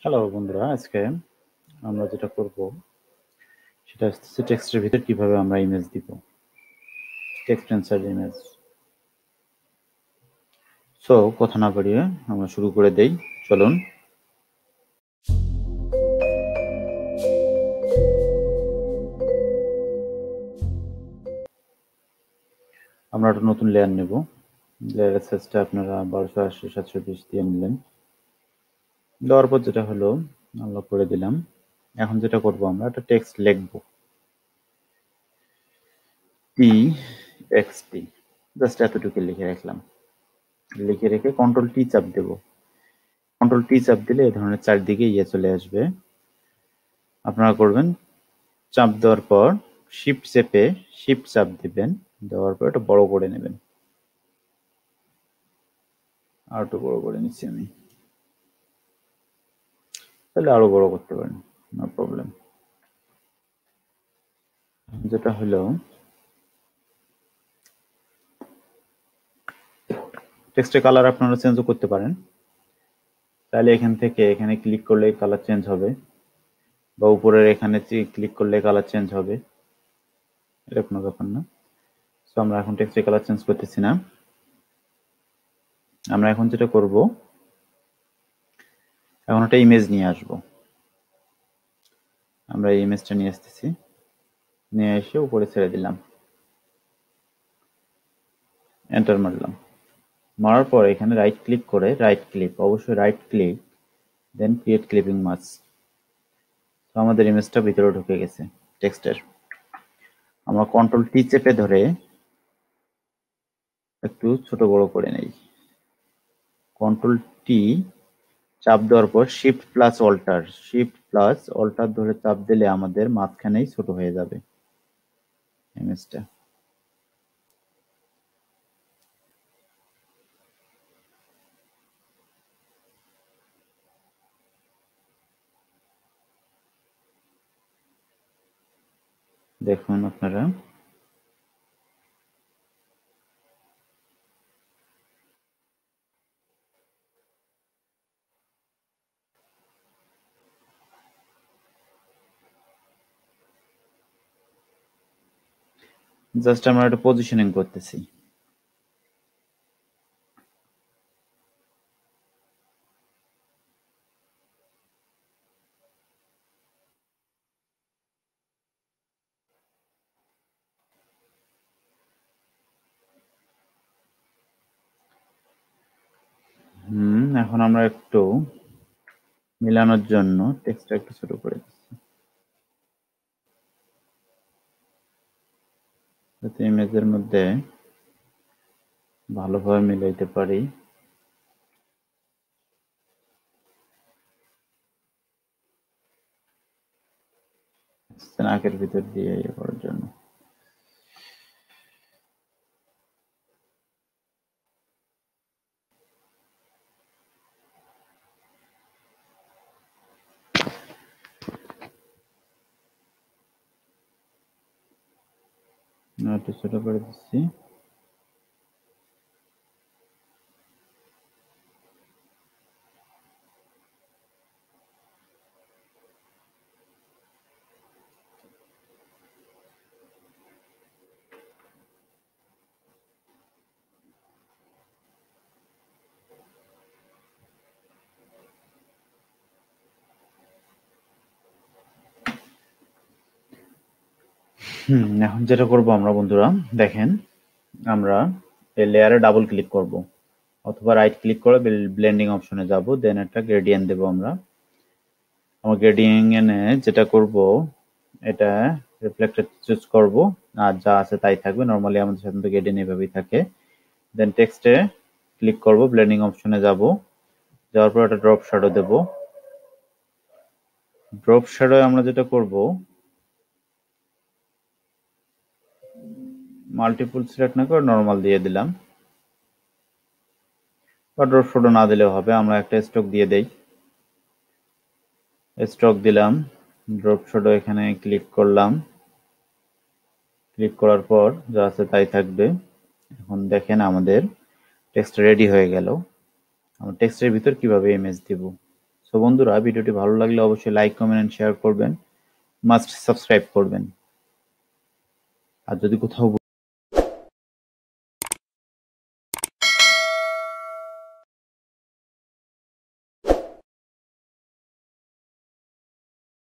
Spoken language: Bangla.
হ্যালো বন্ধুরা, আজকে আমরা যেটা করব সেটা হচ্ছে টেক্সটের ভিতর কিভাবে আমরা ইমেজ দিব, টেক্সট অ্যান্সার ইমেজ। সো কথা না বাড়িয়ে আমরা শুরু করে দেই, চলুন। আমরা একটা নতুন লেয়ার নেব। লেয়ারের সাইজটা আপনারা 1280x720 দিয়ে নিলেন। দেওয়ার পর যেটা হলো আনলক করে দিলাম। এখন যেটা করব আমরা একটা টেক্সট লিখব, TXT, জাস্ট এতটুকু লিখে রাখলাম। লিখে রেখে কন্ট্রোল টি চাপ দেব। কন্ট্রোল টি চাপ দিলে এই ধরনের চারদিকে চলে আসবে। আপনারা করবেন চাপ দেওয়ার পর শিফট চেপে শিফট চাপ দিবেন, দেওয়ার পর এটা বড় করে নেবেন। আর একটু বড় করে নিচ্ছি আমি, তাহলে আরো বড় করতে পারেন, নো প্রবলেম। যেটা হলো টেক্সটের কালার আপনারা চেঞ্জও করতে পারেন। তাহলে এখান থেকে এখানে ক্লিক করলে কালার চেঞ্জ হবে, বা উপরের এখানে ক্লিক করলে কালার চেঞ্জ হবে, এটা কোনো ব্যাপার না। তো আমরা এখন টেক্সটের কালার চেঞ্জ করতেছি না। আমরা এখন যেটা করব, এখন একটা ইমেজ নিয়ে আসব। আমরা এই ইমেজটা নিয়ে আসতেছি, নিয়ে এসে উপরে ছেড়ে দিলাম, এন্টার মারলাম। মারার পর এখানে রাইট ক্লিক করে, অবশ্যই রাইট ক্লিক, দেন ক্রিয়েট ক্লিপিং মাস্ক। তো আমাদের ইমেজটা ভিতরে ঢুকে গেছে টেক্সটের। আমরা কন্ট্রোল টি চেপে ধরে একটু ছোট বড় করে নেই। কন্ট্রোল টি চাপ দেওয়ার পর শিফট প্লাস অল্টার ধরে চাপ দিলে আমাদের মাঝখানেই ছোট হয়ে যাবে ইমেজটা। দেখুন আপনারা, জাস্ট আমরা একটা পজিশনিং করতেছি। এখন আমরা একটু মিলানোর জন্য টেক্সটটা একটু ছোট করে দিচ্ছি, যাতে ইমেজের মধ্যে ভালোভাবে মিলাইতে পারি। নাকের ভিতর দিয়ে ইয়ে করার জন্য। একটু ছোট করে দিচ্ছি। এখন যেটা করব আমরা বন্ধুরা, দেখেন, আমরা এই লেয়ারে ডাবল ক্লিক করব, অথবা রাইট ক্লিক করে ব্লেন্ডিং অপশনে যাব, দেন একটা গ্রেডিয়েন্ট দেব। আমরা গ্রেডিয়েন্টে যেটা করব, এটা রিফ্লেক্টর চুজ করব, আর যা আছে তাই থাকবে। নরমালি আমাদের সাধারণত গ্রেডিয়েন্ট এভাবেই থাকে। দেন টেক্সটে ক্লিক করব, ব্লেন্ডিং অপশনে যাব, যাওয়ার পর একটা ড্রপ শ্যাডো দেব। ড্রপ শ্যাডো আমরা যেটা করব, মাল্টিপল সিলেক্ট না করে নরমাল দিয়ে দিলাম, বা ড্রপ শ্যাডো না দিলেও হবে। আমরা একটা স্ট্রোক দিয়ে দেই, স্ট্রোক দিলাম, ড্রপ শ্যাডো এখানে ক্লিক করলাম, ক্লিক করার পর যা আছে তাই থাকবে। এখন দেখেন আমাদের টেক্সট রেডি হয়ে গেল। আমরা টেক্সটের ভিতর কিভাবে ইমেজ দিব, তো বন্ধুরা, ভিডিওটি ভালো লাগলে অবশ্যই লাইক, কমেন্ট এন্ড শেয়ার করবেন, মাস্ট সাবস্ক্রাইব করবেন। আর যদি কোথাও